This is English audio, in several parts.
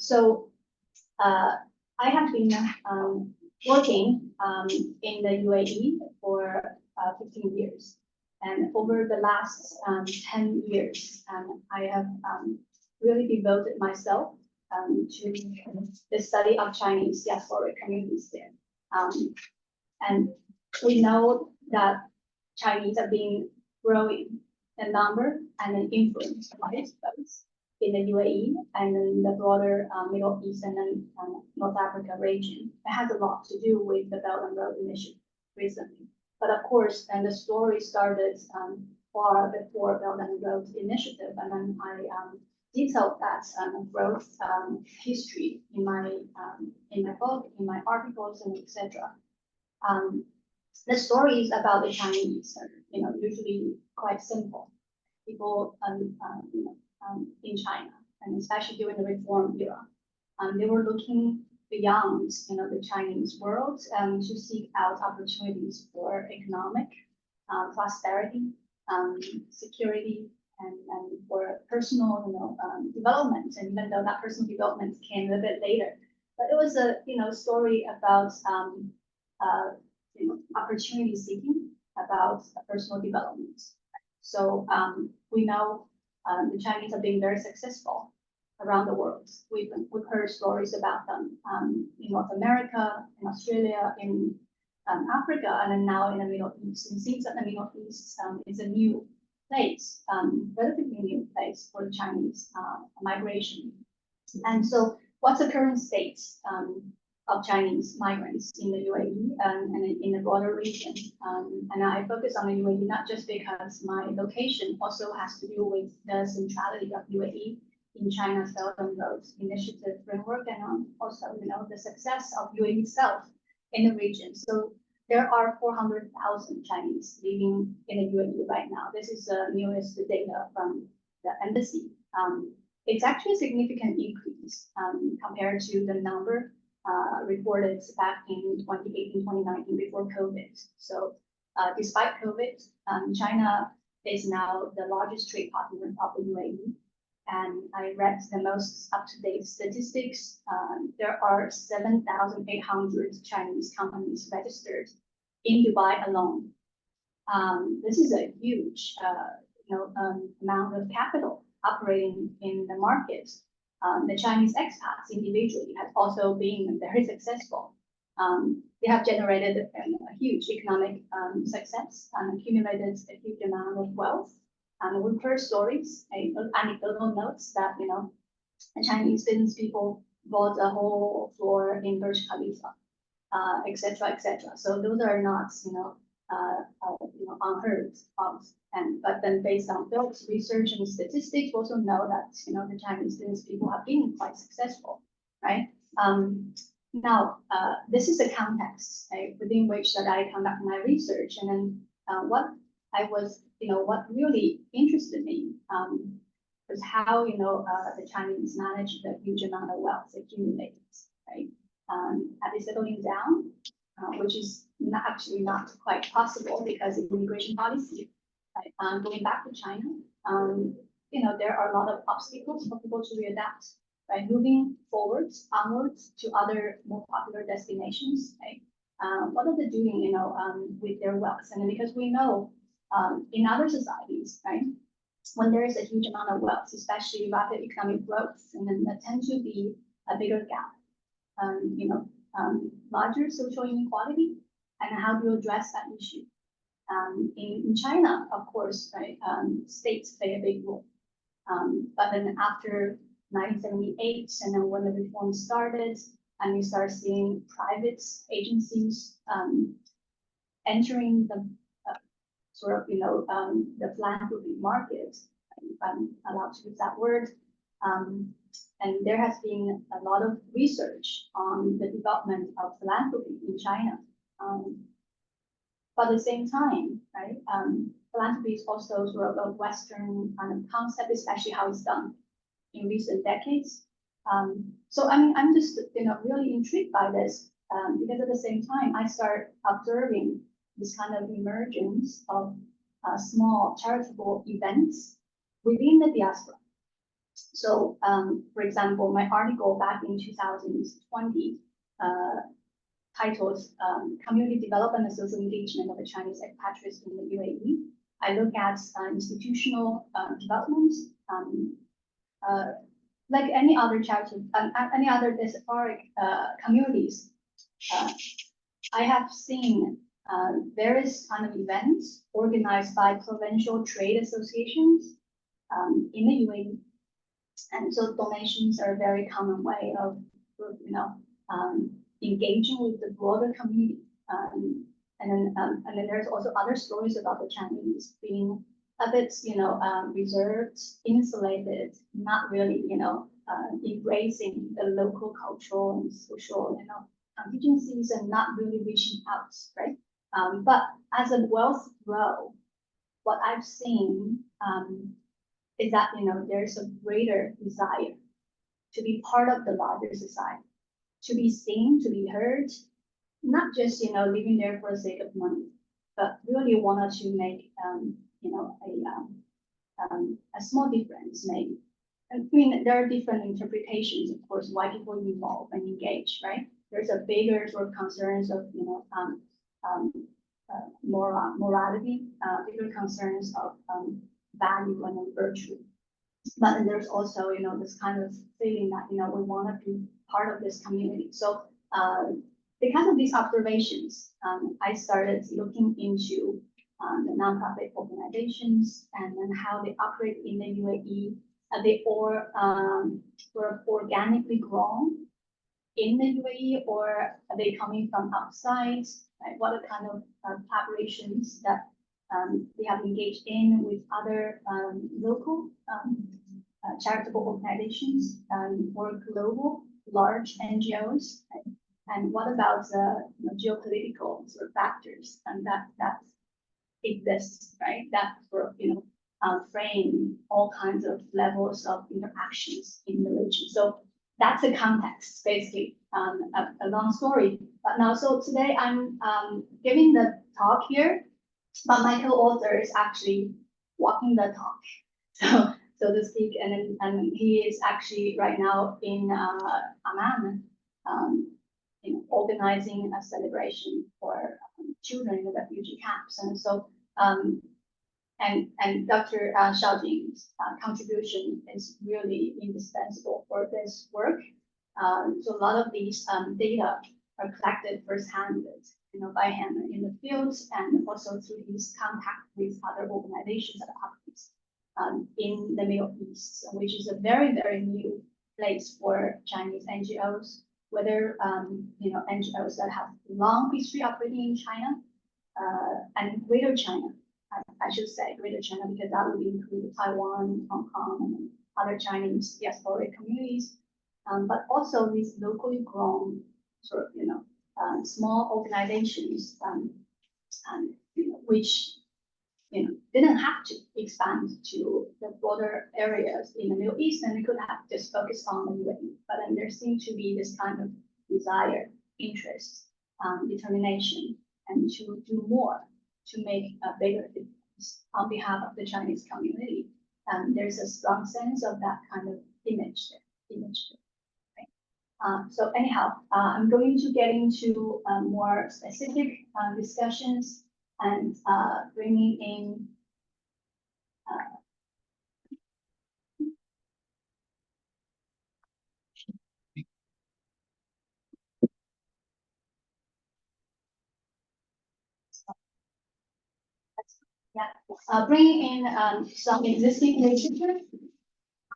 So I have been working in the UAE for 15 years. And over the last 10 years, I have really devoted myself to the study of Chinese diasporic communities there. And we know that Chinese are being growing in number and in influence, right? Both in the UAE and in the broader Middle East and then North Africa region. It has a lot to do with the Belt and Road Initiative recently. But of course, and the story started far before Belt and Road Initiative, and then I detailed that growth history in my book, in my articles, and etc. The stories about the Chinese are, usually quite simple. People, in China, and especially during the reform era, they were looking beyond, the Chinese world to seek out opportunities for economic prosperity, security, and for personal, development. And even though that personal development came a little bit later, but it was a, story about, opportunity seeking, about personal development. So we know the Chinese have been very successful around the world. We've heard stories about them in North America, in Australia, in Africa, and then now in the Middle East. And it seems that the Middle East is a new place, relatively new place for Chinese migration. And so what's the current state of Chinese migrants in the UAE and in the broader region? And I focus on the UAE not just because my location also has to do with the centrality of UAE in China's Belt and Road Initiative framework, and also, the success of UAE itself in the region. So there are 400,000 Chinese living in the UAE right now. This is the newest data from the embassy. It's actually a significant increase compared to the number reported back in 2018, 2019 before COVID. So despite COVID, China is now the largest trade partner of the UAE. And I read the most up-to-date statistics. There are 7,800 Chinese companies registered in Dubai alone. This is a huge amount of capital operating in the market. The Chinese expats individually have also been very successful. They have generated a huge economic success and accumulated a huge amount of wealth. And we've heard stories, anecdotal notes that, the Chinese business people bought a whole floor in Burj Khalifa, etc., etc. So those are not, unheard of. But then based on Philip's research and statistics, we also know that, the Chinese business people have been quite successful, right? Now, this is the context, right, within which that I conduct my research. And then what I was, what really interested me was how, the Chinese managed the huge amount of wealth accumulated, right? Are they settling down, which is actually not quite possible because of immigration policy, right? Going back to China, there are a lot of obstacles for people to readapt, right? Moving forwards, onwards to other more popular destinations, right? What are they doing, with their wealth? And because we know in other societies, right, when there is a huge amount of wealth, especially rapid economic growth, and then there tends to be a bigger gap, larger social inequality, and how do you address that issue? In China, of course, right, states play a big role. But then after 1978, and then when the reform started, and we start seeing private agencies entering the the philanthropy market, I'm allowed to use that word. And there has been a lot of research on the development of philanthropy in China. But at the same time, right, philanthropy is also sort of a Western kind of concept, especially how it's done in recent decades. So I'm just really intrigued by this because at the same time I start observing this kind of emergence of small charitable events within the diaspora. So, for example, my article back in 2020 titled Community Development and Social Engagement of the Chinese Expatriates in the UAE. I look at institutional development, like any other charity, any other diasporic communities. I have seen various kind of events organized by provincial trade associations in the UAE. And so donations are a very common way of, engaging with the broader community. And then there's also other stories about the Chinese being a bit, reserved, insulated, not really, embracing the local cultural and social, contingencies and not really reaching out, right? But as the wealth grow, what I've seen is that, there's a greater desire to be part of the larger society, to be seen, to be heard, not just, living there for the sake of money, but really wanted to make, a small difference, maybe. I mean, there are different interpretations, of course, why people involve and engage, right? There's a bigger sort of concerns of, morality, bigger concerns of value and virtue. But then there's also, this kind of feeling that, we want to be part of this community. So because of these observations, I started looking into the nonprofit organizations and then how they operate in the UAE. Are they all sort of organically grown in the UAE, or are they coming from outside? Right? What are kind of collaborations that they have engaged in with other local charitable organizations or global large NGOs? Right? And what about geopolitical sort of factors and that exists, right? That sort of frame all kinds of levels of interactions in the region. So that's the context, basically, a long story. But now, so today I'm giving the talk here, but my co-author is actually walking the talk, so to speak, and he is actually right now in Amman, organizing a celebration for children in the refugee camps, and so and Dr. Xiaojing's contribution is really indispensable for this work. So a lot of these data are collected firsthand, by him in the fields and also through his contact with other organizations and companies in the Middle East, which is a very, very new place for Chinese NGOs, whether NGOs that have long history operating in China and Greater China. I should say Greater China because that would include Taiwan, Hong Kong, and other Chinese diasporic communities, but also these locally grown sort of small organizations, which didn't have to expand to the broader areas in the Middle East, and they could have just focused on the UAE. But then there seemed to be this kind of desire, interest, determination, and to do more to make a bigger difference on behalf of the Chinese community. There's a strong sense of that kind of image there. Right? So anyhow, I'm going to get into more specific discussions and bringing in bringing in some existing literature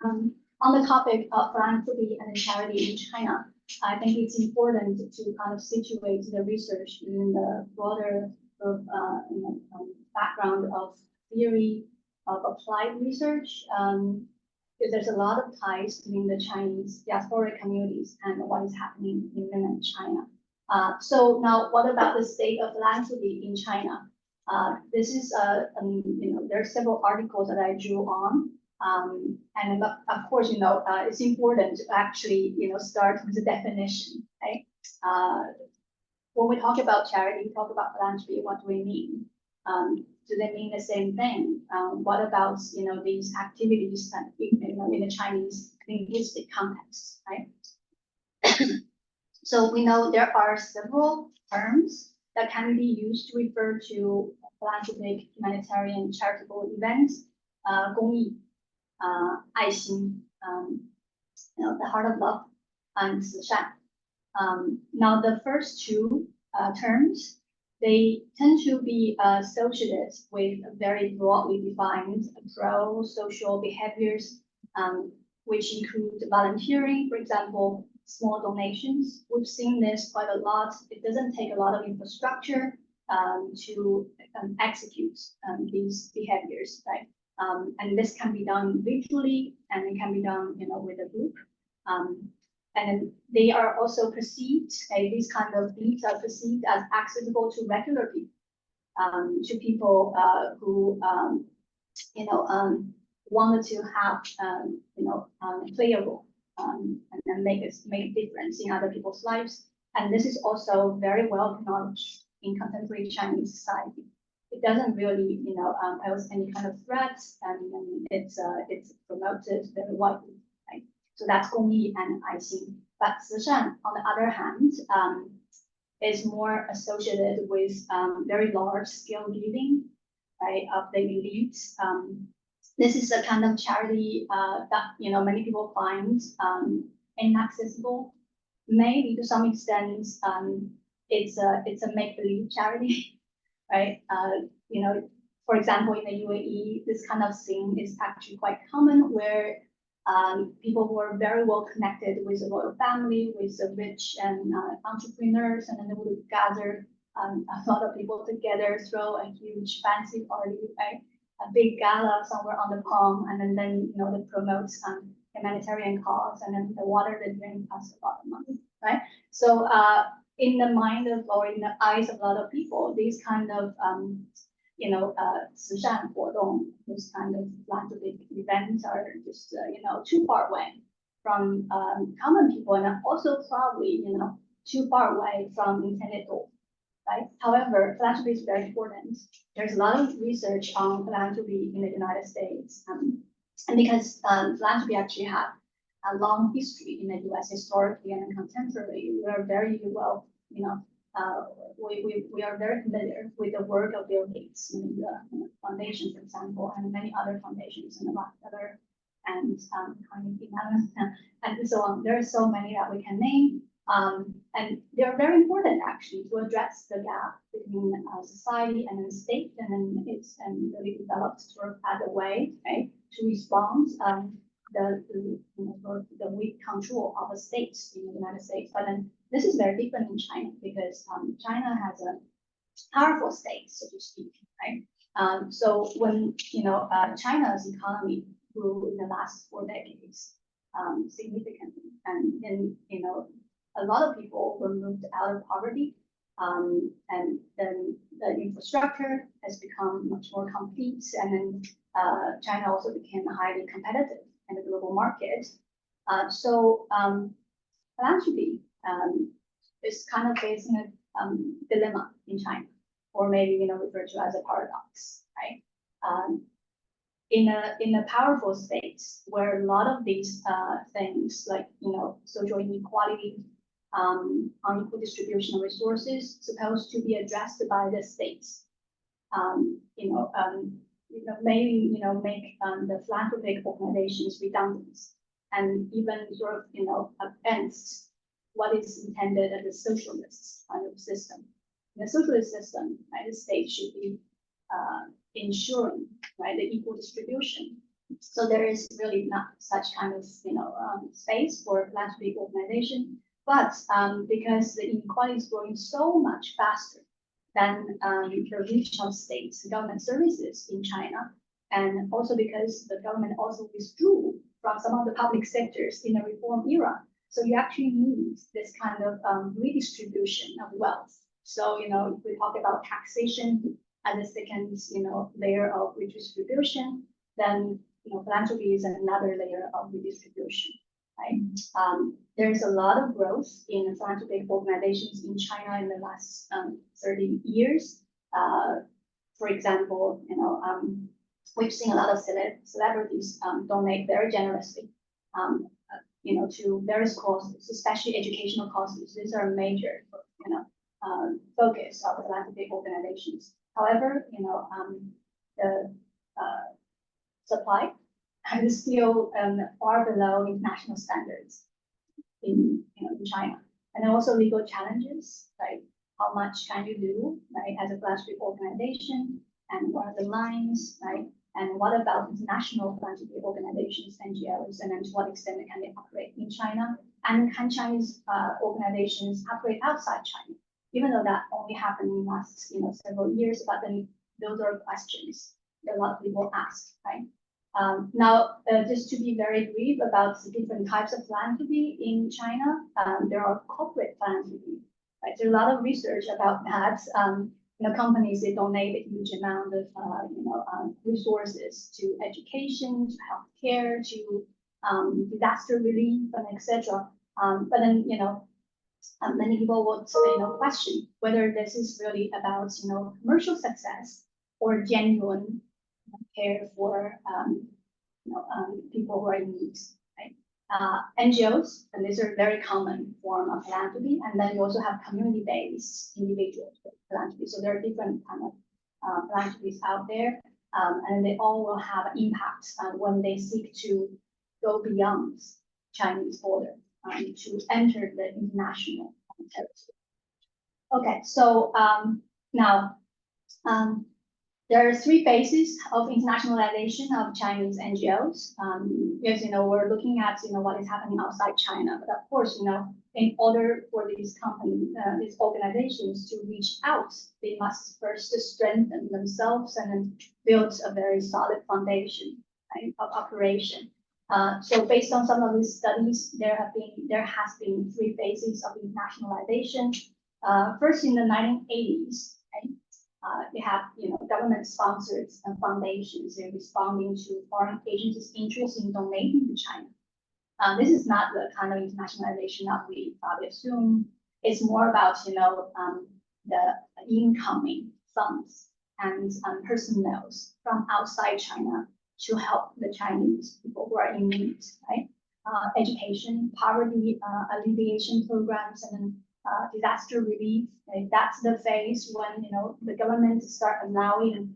on the topic of philanthropy and charity in China. I think it's important to kind of situate the research in the broader background of theory of applied research, because there's a lot of ties between the Chinese diasporic communities and what is happening in mainland China. So now, what about the state of philanthropy in China? This is, there are several articles that I drew on. And of course, it's important to actually, start with the definition, right? When we talk about charity, we talk about philanthropy, what do we mean? Do they mean the same thing? What about these activities that in the Chinese linguistic context, right? So we know there are several terms that can be used to refer to philanthropic, humanitarian, charitable events, 公益, 爱心, the heart of love, and 慈善. Now the first two terms, they tend to be associated with very broadly defined pro-social behaviors, which include volunteering, for example, small donations. We've seen this quite a lot. It doesn't take a lot of infrastructure to execute these behaviors, right? And this can be done individually, and it can be done, with a group. And they are also perceived, these kind of deeds are perceived as accessible to regular people, to people who, wanted to have, play a role and make a difference in other people's lives. And this is also very well acknowledged in contemporary Chinese society. It doesn't really, pose any kind of threat, and it's promoted very widely. Right? So that's 公益 and 爱心. But 慈善, on the other hand, is more associated with very large scale giving, right, of the elites. This is a kind of charity that many people find inaccessible. Maybe to some extent, it's a make-believe charity, right? For example, in the UAE, this kind of thing is actually quite common, where people who are very well connected with the royal family, with the rich and entrepreneurs, and then they would gather a lot of people together, throw a huge fancy party, right? A big gala somewhere on the palm, and then they promote humanitarian cause, and then the water they drink costs a lot of money, right? So in the mind of, or in the eyes of a lot of people, these kind of 慈善活动, those kind of philanthropic events are just too far away from common people, and also probably too far away from intended goal. Right? However, philanthropy is very important. There's a lot of research on philanthropy in the United States, and because philanthropy actually had a long history in the U.S. historically and contemporarily, we are very well, we are very familiar with the work of Bill Gates in the foundation, for example, and many other foundations and other and Carnegie Mellon and so on. There are so many that we can name. And they're very important actually to address the gap between society and the state, and then it's really developed sort of as a way, right, to respond the weak control of the states in the United States. But then this is very different in China, because China has a powerful state, so to speak, right? So when China's economy grew in the last 4 decades significantly, and then a lot of people were moved out of poverty, and then the infrastructure has become much more complete, and then China also became highly competitive in the global market. So philanthropy is kind of facing a dilemma in China, or maybe referred to as a paradox, right? In a powerful state where a lot of these things like social inequality, unequal distribution of resources supposed to be addressed by the states, maybe make the philanthropic organizations redundant, and even sort of against what is intended as a socialist kind of system. In a socialist system, right, the state should be ensuring, right, the equal distribution. So there is really not such kind of space for philanthropic organization. But because the inequality is growing so much faster than the regional states, government services in China, and also because the government also withdrew from some of the public sectors in the reform era, so you actually need this kind of redistribution of wealth. So if we talk about taxation as a second layer of redistribution, then philanthropy is another layer of redistribution. Right? There's a lot of growth in philanthropic organizations in China in the last 30 years. For example, we've seen a lot of celebrities donate very generously, to various causes, especially educational causes. These are major, focus of philanthropic organizations. However, the supply is still far below international standards in China, and also legal challenges, right? How much can you do, right, as a grassroots organization, and what are the lines, right? And what about international philanthropy organizations, NGOs, and then to what extent can they operate in China? And can Chinese organizations operate outside China? Even though that only happened in the last several years, but then those are questions that a lot of people ask, right? Now, just to be very brief about the different types of philanthropy in China, there are corporate philanthropy, right? There's a lot of research about that. Companies, they donate a huge amount of resources to education, to healthcare, to disaster relief, and etc. But then many people would question whether this is really about commercial success or genuine care for people who are in need. Right? NGOs, and these are very common form of philanthropy, and then you also have community-based individual philanthropy. So there are different kind of philanthropies out there, and they all will have impact when they seek to go beyond Chinese border to enter the international territory. Okay, so now there are three phases of internationalization of Chinese NGOs. Because we're looking at what is happening outside China, but of course in order for these companies, these organizations to reach out, they must first strengthen themselves and then build a very solid foundation, right, of operation. So based on some of these studies, there has been three phases of internationalization. First, in the 1980s, right, they have government-sponsored foundations. They're responding to foreign agencies' interest in donating to China. This is not the kind of internationalization that we probably assume. It's more about the incoming funds and personnel from outside China to help the Chinese people who are in need, right? Education, poverty alleviation programs, and disaster relief. Right? That's the phase when the government start allowing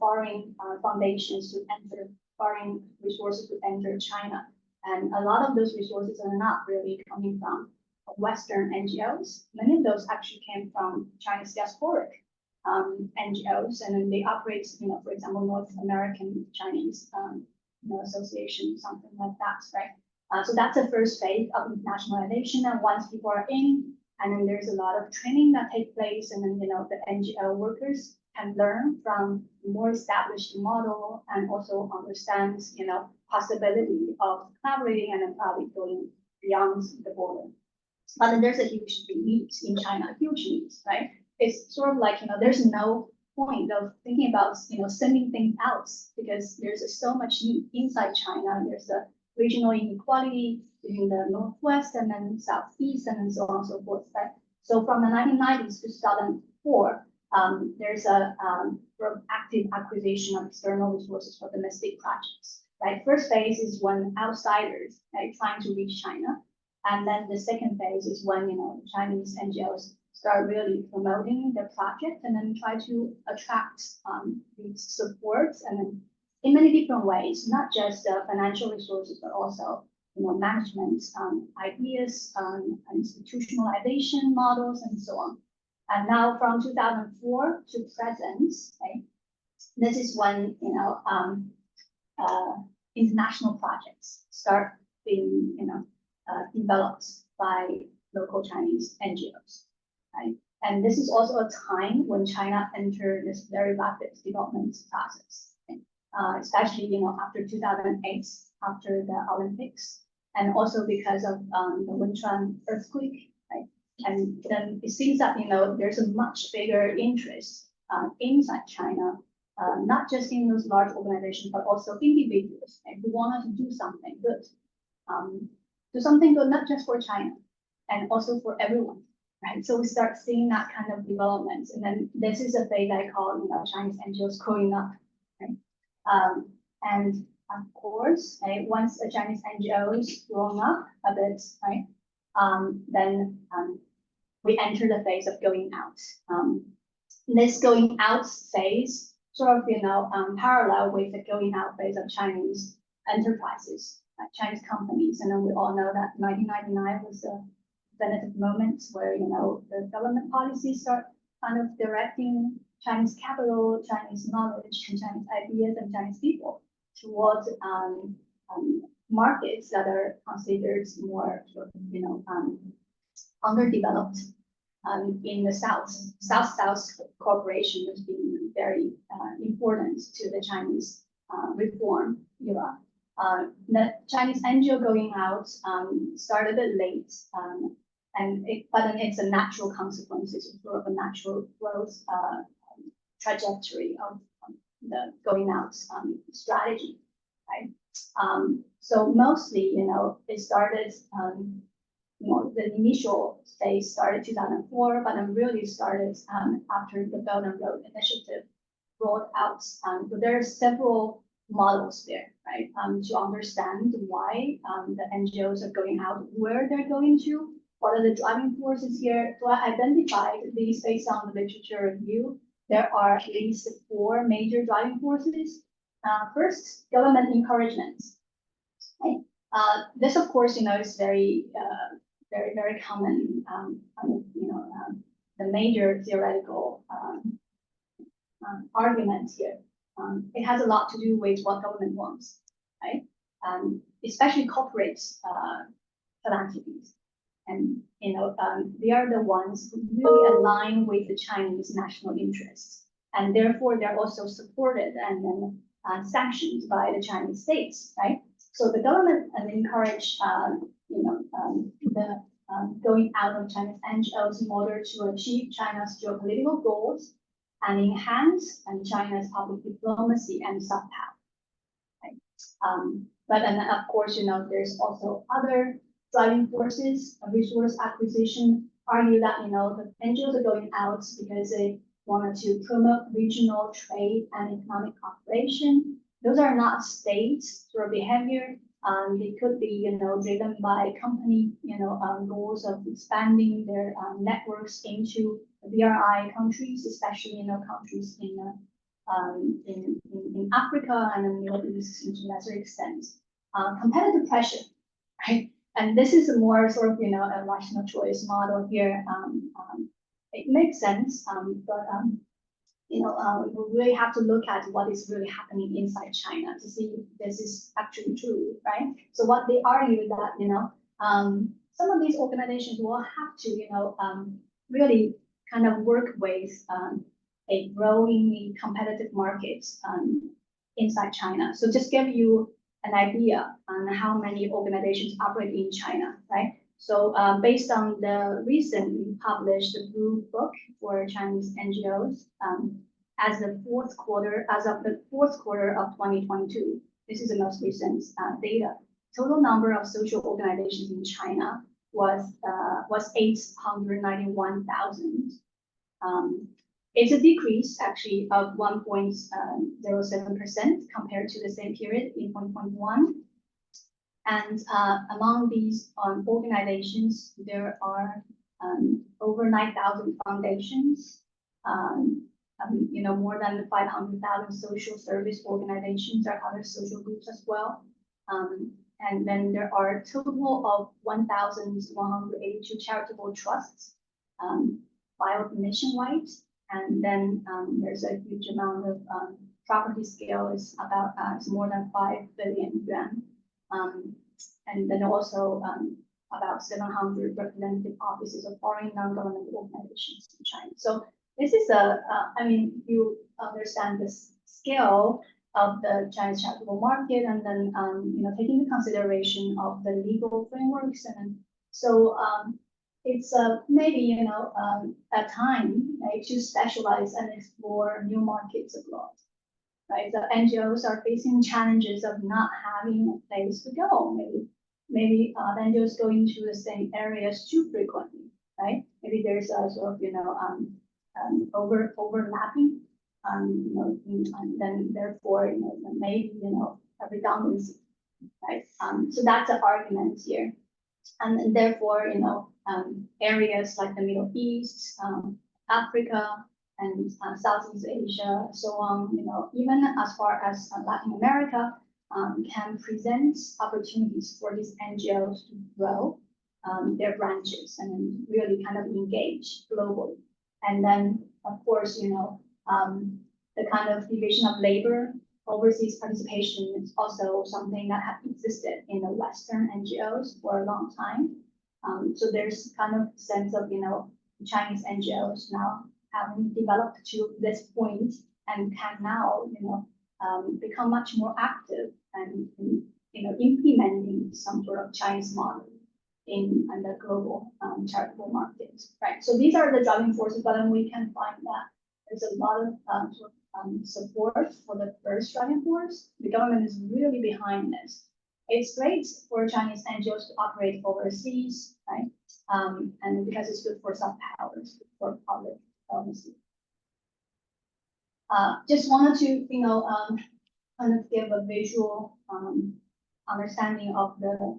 foreign foundations to enter, foreign resources to enter China, and a lot of those resources are not really coming from Western NGOs. Many of those actually came from Chinese diasporic NGOs, and then they operate, for example, North American Chinese Association, something like that, right? So that's the first phase of internationalization, and once people are in, and then there's a lot of training that takes place, and then the NGO workers can learn from more established model and also understand possibility of collaborating and then probably going beyond the border. But then there's a huge need in China, huge need, right? It's sort of like there's no point of thinking about sending things out because there's so much need inside China. There's a regional inequality between the northwest and then southeast and so on and so forth. Right? So from the 1990s to 2004, there's a active acquisition of external resources for domestic projects. Right, first phase is when outsiders trying to reach China, and then the second phase is when Chinese NGOs start really promoting their project and then try to attract these supports and then in many different ways, not just financial resources, but also management ideas, institutionalization models, and so on. And now from 2004 to present, right, this is when international projects start being developed by local Chinese NGOs. Right? And this is also a time when China entered this very rapid development process, right? Especially after 2008, after the Olympics, and also because of the Wenchuan earthquake, right? And then it seems that there's a much bigger interest inside China, not just in those large organizations, but also individuals who wanted to do something good, not just for China, and also for everyone. right? So we start seeing that kind of development, and then this is a phase I call, Chinese NGOs growing up, right? And of course, right, once the Chinese NGOs grown up a bit, right, then we enter the phase of going out. This going out phase sort of, parallel with the going out phase of Chinese enterprises, Chinese companies. And then we all know that 1999 was a definitive moment where, the government policies start kind of directing Chinese capital, Chinese knowledge, and Chinese ideas and Chinese people towards markets that are considered more, underdeveloped. In the South. South-South cooperation has been very important to the Chinese reform era. The Chinese NGO going out started a bit late, but then it's a natural consequence. It's sort of a natural growth trajectory of the going out strategy, right? So mostly, it started. The initial phase started 2004, but then really started after the Belt and Road Initiative rolled out. So there are several models there, right? To understand why the NGOs are going out, where they're going to, what are the driving forces here. So I identified these based on the literature review. There are at least 4 major driving forces. First, government encouragement. Right? This, of course, is very very common, the major theoretical argument here. It has a lot to do with what government wants, right? Especially corporate philanthropies. And, they are the ones who really align with the Chinese national interests. And therefore, they're also supported and then sanctioned by the Chinese states, right? So the government encourage the going out of Chinese NGOs in order to achieve China's geopolitical goals and enhance China's public diplomacy and soft power. Right? But then, of course, there's also other driving forces. Resource acquisition argue that the NGOs are going out because they wanted to promote regional trade and economic cooperation. Those are not states sort of behavior. They could be, driven by company, goals of expanding their networks into BRI countries, especially, countries in Africa and in the Middle East to lesser extent. Competitive pressure, right? And this is a more sort of, a rational choice model here. It makes sense, but we really have to look at what is really happening inside China to see if this is actually true, right? So what they argue is that, some of these organizations will have to, really kind of work with a growing competitive market inside China. So just give you an idea on how many organizations operate in China, right? So based on the recently published Blue Book for Chinese NGOs, as of the fourth quarter of 2022, this is the most recent data. Total number of social organizations in China was 891,000. It's a decrease actually of 1.07% compared to the same period in 2021. And among these organizations, there are over 9,000 foundations, more than 500,000 social service organizations or other social groups as well. And then there are a total of 1,182 charitable trusts filed nationwide. And then there's a huge amount of property scale is about it's more than 5 billion yuan. And then also about 700 representative offices of foreign non-government organizations in China. So this is you understand the scale of the Chinese charitable market, and then taking into consideration of the legal frameworks, and so it's maybe a time, right, to specialize and explore new markets abroad. Right, the NGOs are facing challenges of not having a place to go. Maybe NGOs go into the same areas too frequently. Right, maybe there's a sort of, overlapping, and then therefore, maybe, a redundancy, right? So that's the argument here. And therefore, areas like the Middle East, Africa, and Southeast Asia, so on, even as far as Latin America, can present opportunities for these NGOs to grow their branches and really kind of engage globally. And then, of course, the kind of division of labor, overseas participation is also something that has existed in the Western NGOs for a long time. So there's kind of sense of, Chinese NGOs now having developed to this point and can now, become much more active and, implementing some sort of Chinese model in the global charitable market, right? So these are the driving forces, but then we can find that there's a lot of support for the first driving force. The government is really behind this. It's great for Chinese NGOs to operate overseas, right? And because it's good for soft power, it's good for public diplomacy. Just wanted to, kind of give a visual understanding of the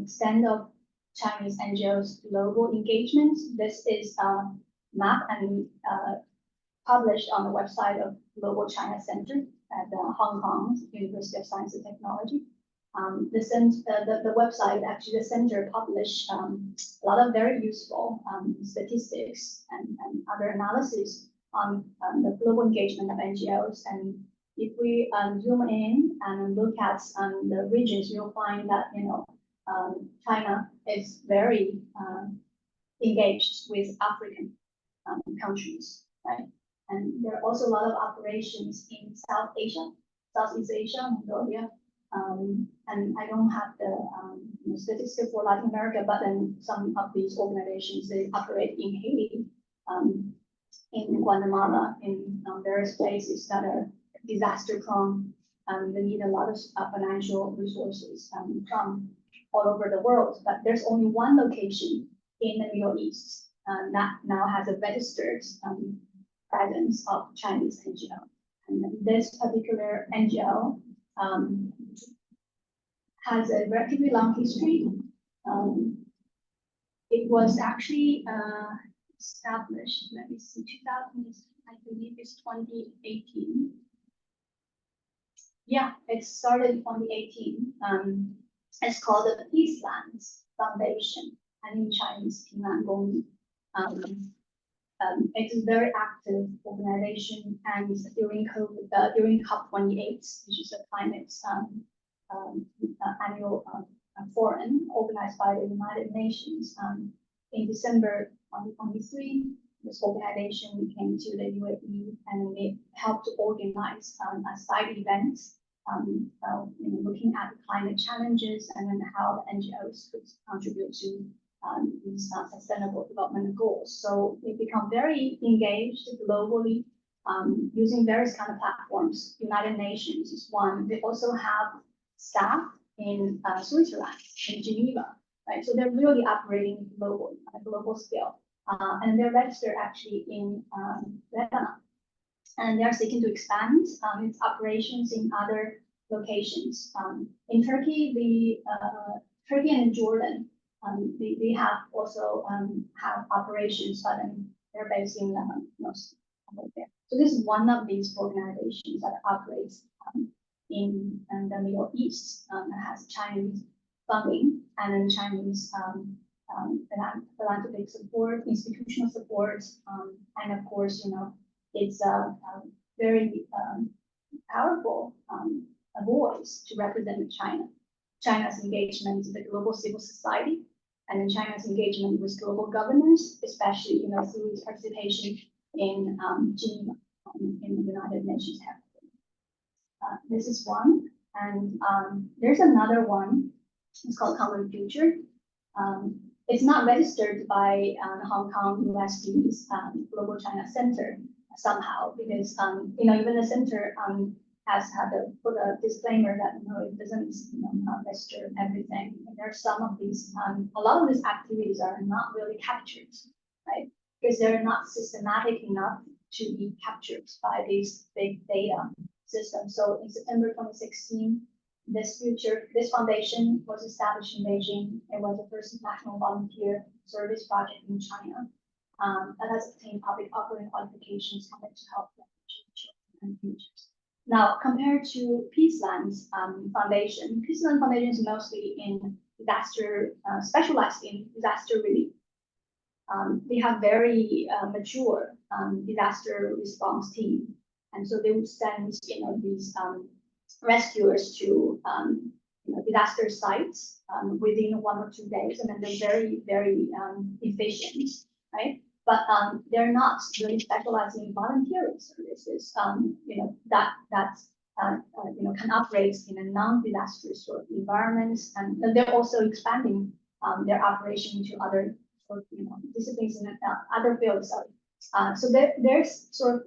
extent of Chinese NGOs' global engagement. This is a map and published on the website of Global China Center at Hong Kong University of Science and Technology. The website, actually the center, published a lot of very useful statistics and other analysis on the global engagement of NGOs. And if we zoom in and look at the regions, you'll find that China is very engaged with African countries, right? And there are also a lot of operations in South Asia, Southeast Asia, Mongolia. And I don't have the statistics for Latin America, but then some of these organizations, they operate in Haiti, in Guatemala, in various places that are disaster prone. They need a lot of financial resources from all over the world. But there's only one location in the Middle East that now has a registered presence of Chinese NGO. And this particular NGO has a relatively long history. It was actually established, let me see, 2000, I believe it's 2018. Yeah, it started in 2018. It's called the Peacelands Foundation, and in Chinese, Pinglan Gong. It's a very active organization, and during during COP28, which is a climate annual forum organized by the United Nations, in December 2023, this organization came to the UAE and they helped to organize a side event, looking at the climate challenges and then how the NGOs could contribute to these sustainable development goals. So they become very engaged globally, using various kind of platforms. United Nations is one. They also have staff in Switzerland, in Geneva, right? So they're really operating globally on a global scale. And they're registered actually in Lebanon. And they're seeking to expand its operations in other locations. In Turkey, Turkey and Jordan, they have also have operations, but they're based in Lebanon mostly. So this is one of these organizations that operates in the Middle East, that has Chinese funding and then Chinese philanthropic support, institutional support, and of course, it's a very powerful voice to represent China. China's engagement with the global civil society, and then China's engagement with global governance, especially through its participation in Geneva, in the United Nations headquarters. This is one, and there's another one. It's called Common Future. It's not registered by Hong Kong University's Global China Center somehow, because even the center has had to put a disclaimer that it doesn't register everything. And there are some of these, a lot of these activities are not really captured right? Because they're not systematic enough to be captured by these big data systems. So in September 2016, this foundation was established in Beijing. It was the first national volunteer service project in China that has obtained public operating qualifications committed to help children and futures. Now, compared to Peaceland Foundation, Peaceland Foundation is mostly in disaster, specialized in disaster relief. They have very mature disaster response team, and so they would send these rescuers to disaster sites within 1 or 2 days, and then they're very efficient, right? But they're not really specializing in volunteering services, that can operate in a non-disaster sort of environments, and they're also expanding their operation to other disciplines in other fields. So there's sort of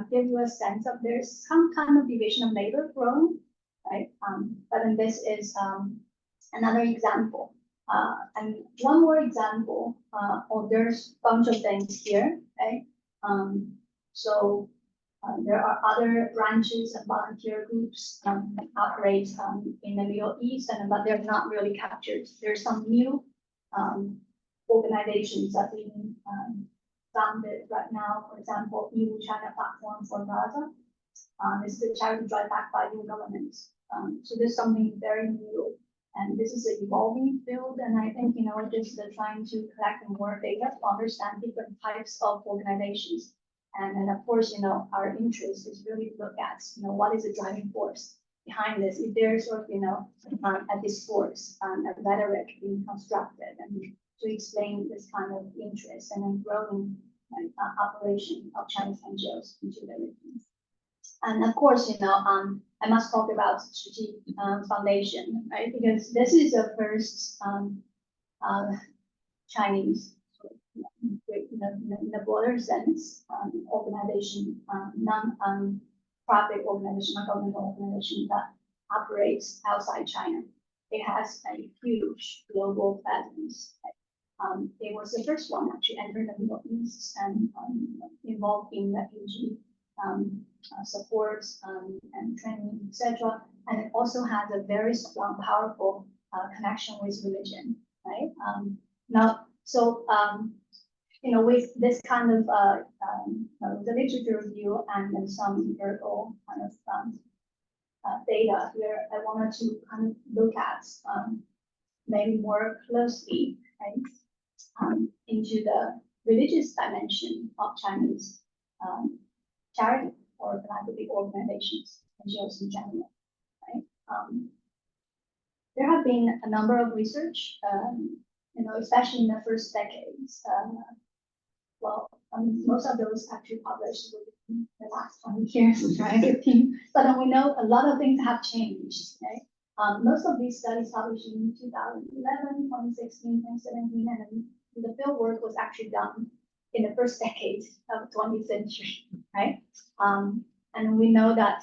give you a sense of there's some kind of division of labor growing, right? But then this is another example. And one more example, there's a bunch of things here, right? So there are other branches and volunteer groups that operate in the Middle East, but they're not really captured. There's some new organizations that are being founded right now. For example, EU-China Platform for Gaza. This is a charity drive backed by the government. So there's something very new. And this is an evolving field, and I think we're just trying to collect more data to understand different types of organizations. And of course, our interest is really to look at what is the driving force behind this. If there's sort of a discourse, a rhetoric being constructed, and to explain this kind of interest and then growing operation of Chinese NGOs into the regions. And of course, I must talk about Strategic Foundation, right? Because this is the first Chinese, in the broader sense, organization, non-profit organization, non-governmental organization that operates outside China. It has a huge global presence. It was the first one actually entered the Middle East and involved in refugee support and training, etc. And it also has a very strong, powerful connection with religion, right? With this kind of the literature review and then some empirical kind of data here, I wanted to kind of look at maybe more closely, right, into the religious dimension of Chinese charity or philanthropic organizations, NGOs in general, right? There have been a number of research, especially in the first decades. Most of those actually published within the last 20 years, right? 15. But then we know a lot of things have changed, right? Most of these studies published in 2011, 2016, 2017, and then the field work was actually done in the first decade of the 20th century, right? And we know that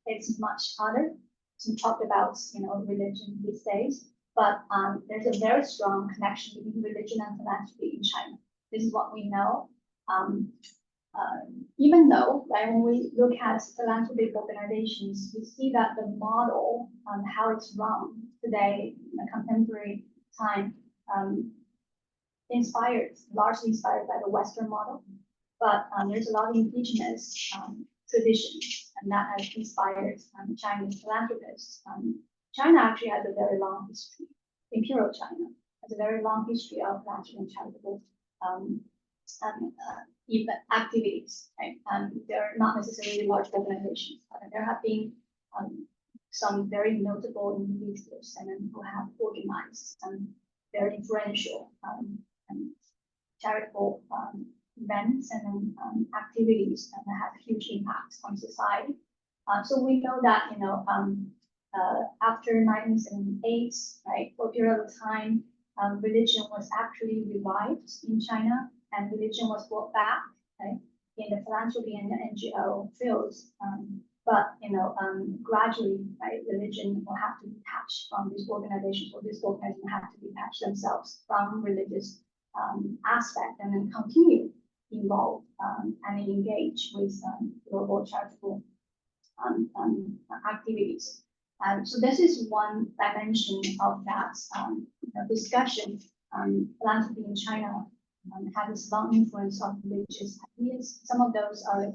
it's much harder to talk about, religion these days, but there's a very strong connection between religion and philanthropy in China. This is what we know. Even though, right, when we look at philanthropic organizations, we see that the model on how it's run today in the contemporary time largely inspired by the Western model, but there's a lot of indigenous traditions, and that has inspired Chinese philanthropists. China actually has a very long history. Imperial China has a very long history of philanthropy and charitable even activities, right? They're not necessarily large organizations, but there have been some very notable individuals and who have organized some very influential charitable events and activities that have huge impacts on society. So we know that after 1978, right, for a period of time, religion was actually revived in China, and religion was brought back, right, in the philanthropy and the NGO fields. But gradually, right, religion will have to detach from these organizations, or these organizations have to detach themselves from religious aspect and then continue involve and engage with global charitable activities. So this is one dimension of that discussion. Philanthropy in China has this long influence of religious ideas. Some of those are,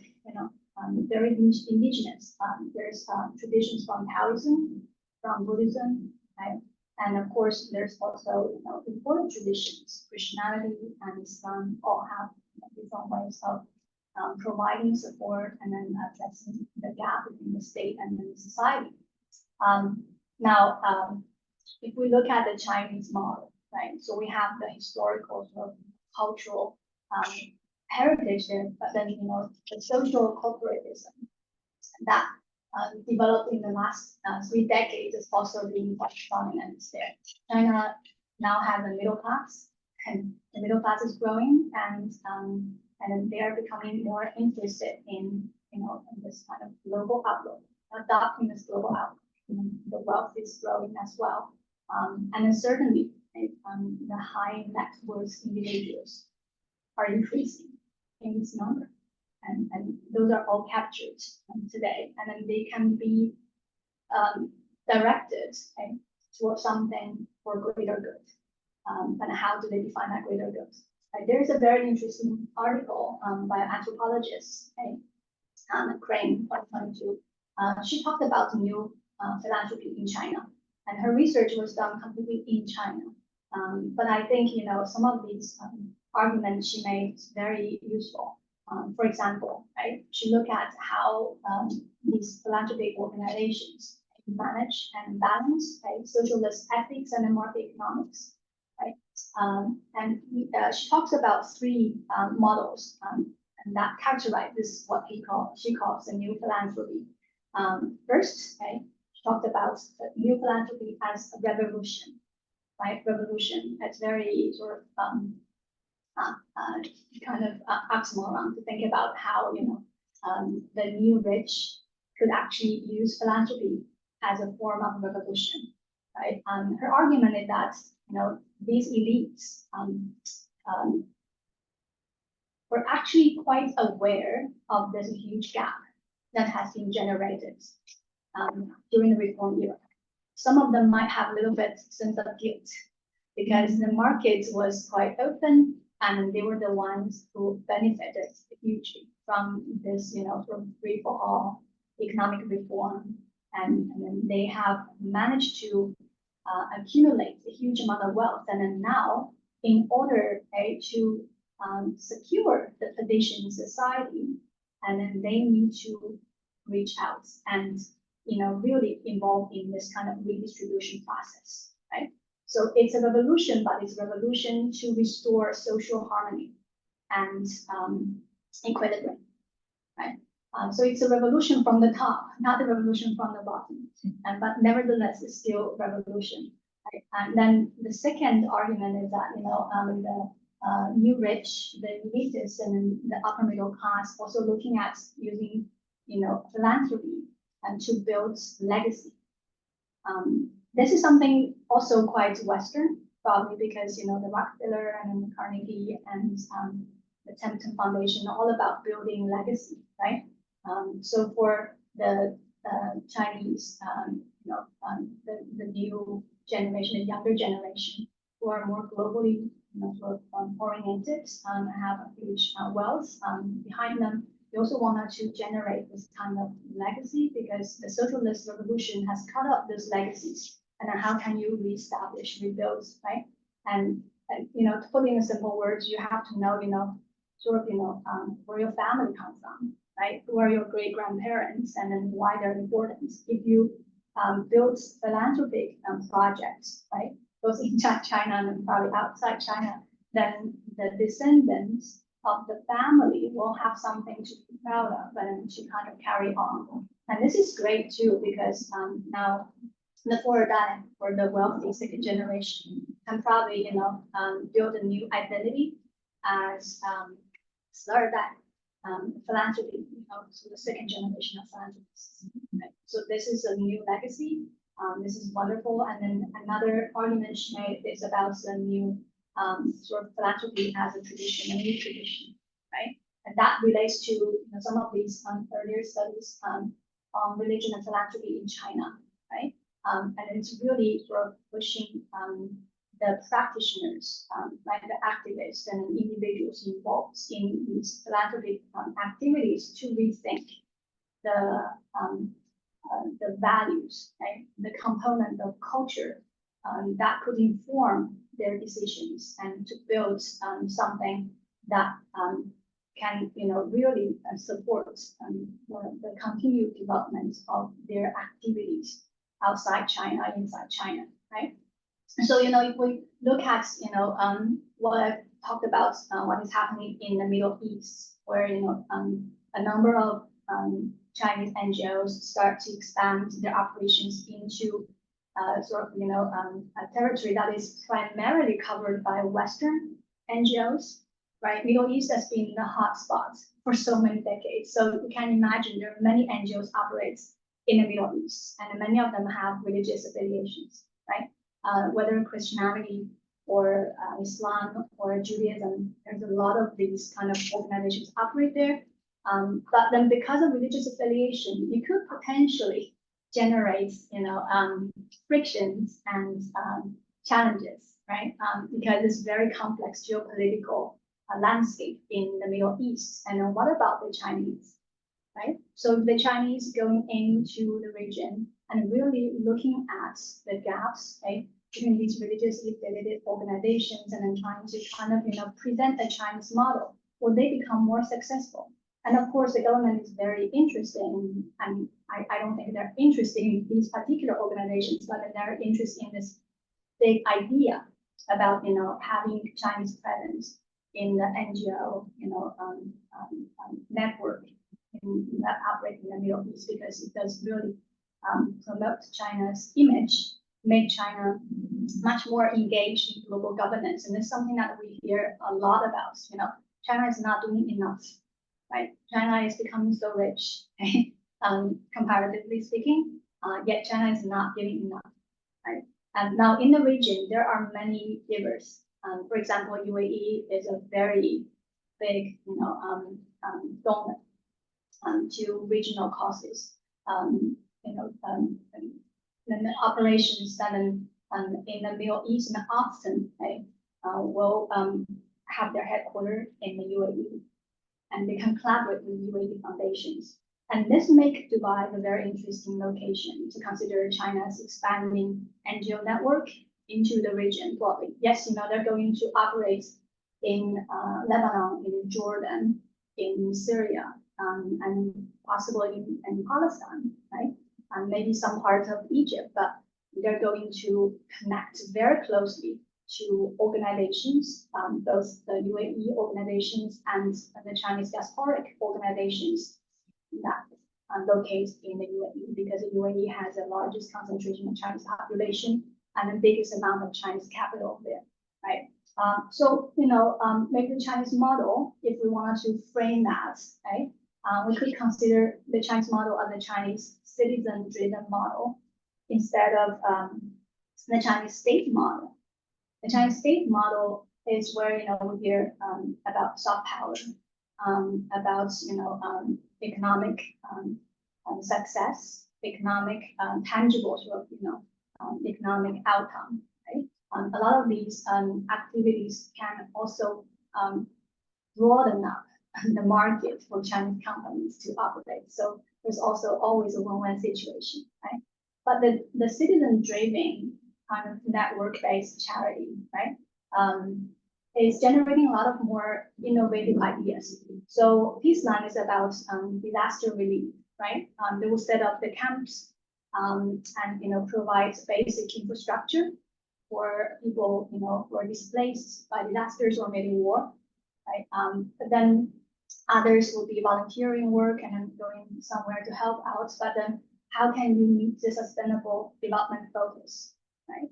very indigenous. There's traditions from Taoism, from Buddhism, right? And of course, there's also important traditions. Christianity and Islam all have different ways of providing support and then addressing the gap between the state and the society. Now, if we look at the Chinese model, right? So we have the historical sort of cultural heritage there, but then the social corporatism that developed in the last 3 decades is also being quite prominent there. China now has a middle class, and the middle class is growing, and they are becoming more interested in in this kind of global outlook, adopting this global outlook. The wealth is growing as well, and then certainly the high net worth individuals are increasing in this number. And those are all captured today, and then they can be directed towards something for greater good. And how do they define that greater good? There's a very interesting article by an anthropologist, Crane, 2022. She talked about new philanthropy in China, and her research was done completely in China. But I think some of these arguments she made very useful. For example, right, she looked at how these philanthropic organizations manage and balance socialist ethics and market economics, right? And she talks about 3 models and that characterize this what she calls the new philanthropy. First, she talked about the new philanthropy as a revolution, right? Revolution. It's very sort of kind of oxymoron to think about how the new rich could actually use philanthropy as a form of revolution, right? Her argument is that these elites were actually quite aware of this huge gap that has been generated during the reform era. Some of them might have a little bit sense of guilt because the market was quite open, and they were the ones who benefited hugely from this, sort of free-for-all economic reform, and then they have managed to accumulate a huge amount of wealth. And then now, in order to secure the position in society, and then they need to reach out and really involved in this kind of redistribution process, right? So it's a revolution, but it's a revolution to restore social harmony and equilibrium, right? So it's a revolution from the top, not a revolution from the bottom, but nevertheless, it's still revolution. Right? And then the second argument is that the new rich, the elitists, and the upper middle class also looking at using philanthropy and to build legacy. This is something also quite Western, probably because the Rockefeller and the Carnegie and the Templeton Foundation are all about building legacy, right? So for the Chinese, the new generation, the younger generation, who are more globally oriented, have a huge wealth behind them. They also wanted to generate this kind of legacy because the socialist revolution has cut off those legacies. And then how can you reestablish, rebuild, right? And to put in simple words, you have to know, where your family comes from, right? Who are your great grandparents, and then why they're important. If you build philanthropic projects, right, both in China and probably outside China, then the descendants of the family will have something to be proud of and to kind of carry on. And this is great too, because now the paradigm for the wealthy second generation can probably, build a new identity as start that philanthropy, so the second generation of philanthropists. Right? So this is a new legacy. This is wonderful. And then another argument she made is about the new sort of philanthropy as a tradition, a new tradition, right? And that relates to some of these earlier studies on religion and philanthropy in China, right? And it's really sort of pushing the practitioners, like the activists and individuals involved in these philanthropic activities to rethink the values, right? The component of culture that could inform their decisions and to build something that can, really support the continued development of their activities outside China, inside China, right? So, if we look at, what I talked about, what is happening in the Middle East, where, a number of Chinese NGOs start to expand their operations into sort of, a territory that is primarily covered by Western NGOs, right? Middle East has been the hotspot for so many decades. So you can imagine there are many NGOs operate in the Middle East, and many of them have religious affiliations, right? Whether Christianity or Islam or Judaism, there's a lot of these kind of organizations operate there. But then because of religious affiliation, you could potentially generate, frictions and challenges, right? Because it's very complex geopolitical landscape in the Middle East. And then what about the Chinese, right? So the Chinese going into the region and really looking at the gaps, right, between these religiously affiliated organizations and then trying to kind of, present a Chinese model, will they become more successful? And of course, the government is very interested in, and I don't think they're interested in these particular organizations, but they're interested in this big idea about, having Chinese presence in the NGO, network that operate in the Middle East, because it does really promote China's image, make China much more engaged in global governance. And it's something that we hear a lot about. China is not doing enough, right? China is becoming so rich, comparatively speaking, yet China is not giving enough, right? And now in the region, there are many givers. For example, UAE is a very big, donor to regional causes. And the operations done in the Middle East and often, right, will have their headquarters in the UAE, and they can collaborate with UAE foundations. And this makes Dubai a very interesting location to consider China's expanding NGO network into the region broadly. Yes, they're going to operate in Lebanon, in Jordan, in Syria, and possibly in Palestine, right? And maybe some parts of Egypt, but they're going to connect very closely to organizations, both the UAE organizations and the Chinese diasporic organizations that locate in the UAE, because the UAE has the largest concentration of Chinese population and the biggest amount of Chinese capital there, right? So, maybe the Chinese model, if we wanted to frame that, right, we could consider the Chinese model as the Chinese citizen-driven model instead of the Chinese state model. The Chinese state model is where, we hear about soft power, about, economic success, economic tangible sort of, economic outcome, right? A lot of these activities can also broaden up the market for Chinese companies to operate. So there's also always a win-win situation, right? But the citizen-driven kind of network-based charity, right, is generating a lot of more innovative ideas. So Peaceline is about disaster relief, right? They will set up the camps and provide basic infrastructure for people who are displaced by disasters or maybe war, right? But then others will be volunteering work and then going somewhere to help out. But then how can you meet the sustainable development focus, right?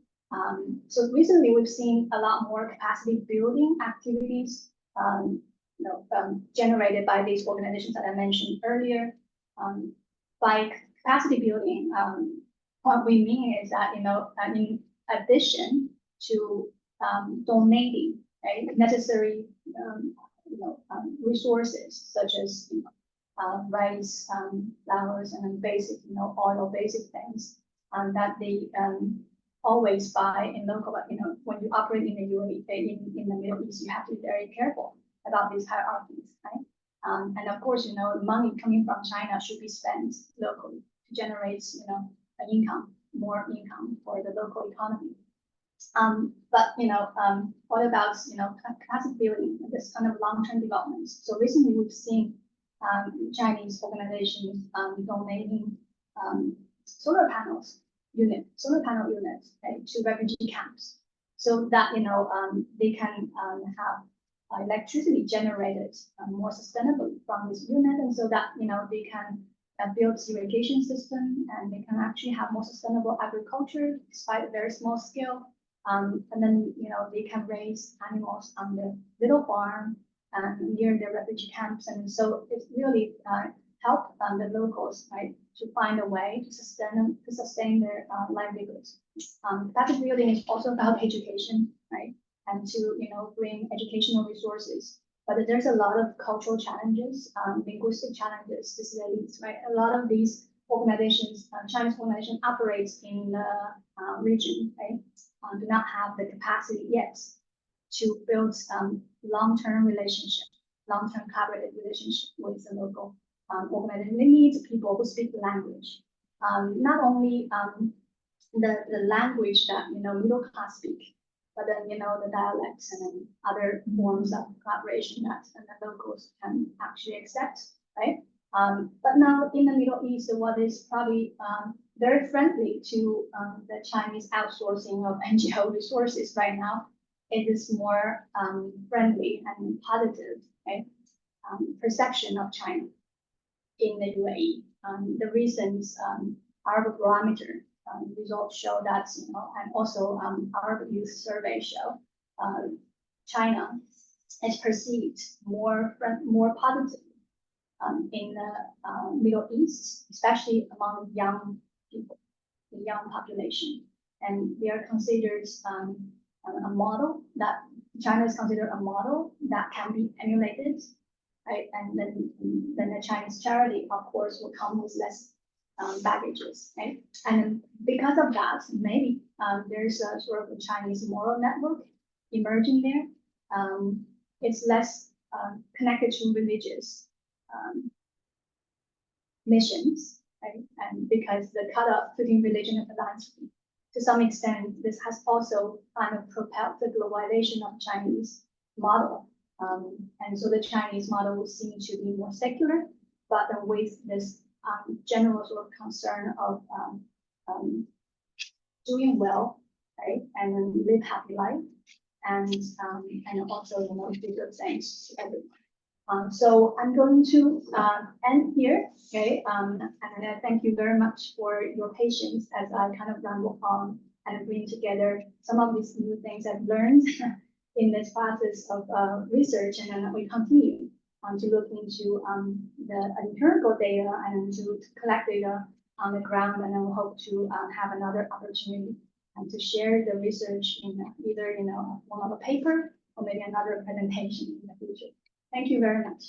So recently we've seen a lot more capacity building activities generated by these organizations that I mentioned earlier. By capacity building, what we mean is that in addition to donating, right, necessary resources such as rice, flowers, and then basic oil, basic things that they always buy in local. When you operate in the UAE, in the Middle East, you have to be very careful about these hierarchies, right? And of course, the money coming from China should be spent locally to generate, an income, more income for the local economy. But what about capacity building, this kind of long-term development? So recently we've seen Chinese organizations donating solar panel units, right, to refugee camps, so that they can have electricity generated more sustainably from this unit, and so that they can build irrigation system, and they can actually have more sustainable agriculture despite a very small scale. And then they can raise animals on the little farm near the refugee camps, and so it really help the locals, right, to find a way to sustain their livelihoods. Capacity building is also about education, right, and to bring educational resources. But there's a lot of cultural challenges, linguistic challenges, to say the least, right? A lot of these organizations, Chinese organizations, operates in the region, right? Do not have the capacity yet to build long-term relationship, long-term collaborative relationship with the local organization. They need people who speak the language, not only the language that middle class speak, but then the dialects and then other forms of collaboration that the locals can actually accept, right? But now in the Middle East, what is probably very friendly to the Chinese outsourcing of NGO resources right now, it is more friendly and positive, right? Perception of China in the UAE. The recent Arab barometer results show that, and also Arab youth survey show, China is perceived more positive in the Middle East, especially among young people, the young population, and they are considered a model that China is considered a model that can be emulated, right? And then the Chinese charity, of course, will come with less baggages, right? And because of that, maybe there's a sort of a Chinese moral network emerging there. It's less connected to religious missions, right? And because the cutoff between religion and philanthropy, to some extent, this has also kind of propelled the globalization of Chinese model. And so the Chinese model will seem to be more secular, but then with this general sort of concern of doing well, right, and then live happy life, and also do good things to everyone. So I'm going to end here, okay? And I thank you very much for your patience as I kind of ramble on and bring together some of these new things I've learned in this process of research, and then we continue to look into the empirical data and to collect data on the ground, and then we hope to have another opportunity to share the research in either one of a paper or maybe another presentation in the future. Thank you very much.